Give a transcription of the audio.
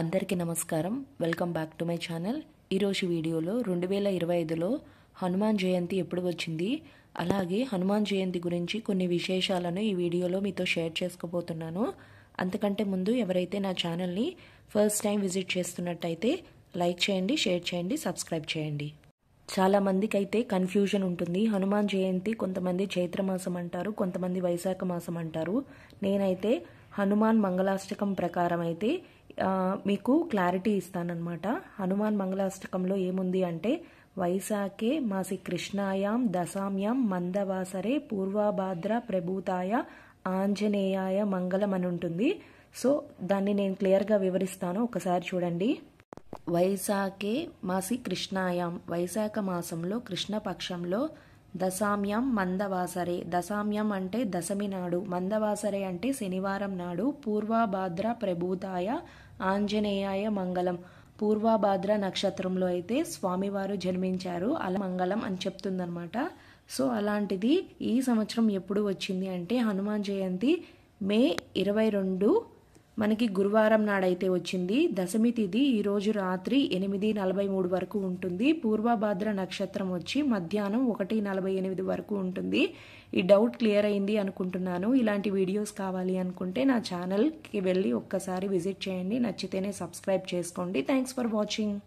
అందరికీ నమస్కారం. Welcome back to my channel. ఈరోజు వీడియోలో 2025లో హనుమాన్ జయంతి ఎప్పుడు వచ్చింది, అలాగే హనుమాన్ జయంతి గురించి కొన్ని విశేషాలను ఈ వీడియోలో మీతో షేర్ చేసుకోబోతున్నాను. అంతకంటే ముందు ఎవరైతే నా ఛానల్ని ఫస్ట్ టైం విజిట్ చేస్తున్నట్టయితే లైక్ చేయండి, షేర్ చేయండి, సబ్స్క్రైబ్ చేయండి. చాలా మందికి అయితే కన్ఫ్యూజన్ ఉంటుంది. హనుమాన్ జయంతి కొంతమంది చైత్రమాసం అంటారు, కొంతమంది వైశాఖ మాసం అంటారు. నేనైతే హనుమాన్ మంగళాష్టకం ప్రకారం అయితే మీకు క్లారిటీ ఇస్తానన్నమాట. హనుమాన్ మంగళాష్టకంలో ఏముంది అంటే వైశాఖే మాసి కృష్ణాయాం దశామ్యాం మందవాసరే పూర్వభాద్ర ప్రభూతాయ ఆంజనేయాయ మంగళం అని ఉంటుంది. సో దాన్ని నేను క్లియర్గా వివరిస్తాను, ఒకసారి చూడండి. వైశాఖే మాసి కృష్ణాయాం, వైశాఖ మాసంలో కృష్ణపక్షంలో దశామ్యాం మందవాసరే, దశామ్యం అంటే దశమి నాడు, మందవాసరే అంటే శనివారం నాడు, పూర్వభాద్ర ప్రభూతాయ ఆంజనేయాయ మంగళం, పూర్వభాద్ర నక్షత్రంలో అయితే స్వామివారు జన్మించారు, అలా మంగళం అని చెప్తుందనమాట. సో అలాంటిది ఈ సంవత్సరం ఎప్పుడు వచ్చింది అంటే హనుమాన్ జయంతి మే 22 మనకి గురువారం నాడైతే వచ్చింది. దశమి తిథి ఈరోజు రాత్రి 8:43 వరకు ఉంటుంది. పూర్వభాద్ర నక్షత్రం వచ్చి మధ్యాహ్నం 1:48 వరకు ఉంటుంది. ఈ డౌట్ క్లియర్ అయింది అనుకుంటున్నాను. ఇలాంటి వీడియోస్ కావాలి అనుకుంటే నా ఛానల్కి వెళ్ళి ఒక్కసారి విజిట్ చేయండి. నచ్చితేనే సబ్స్క్రైబ్ చేసుకోండి. Thanks for watching.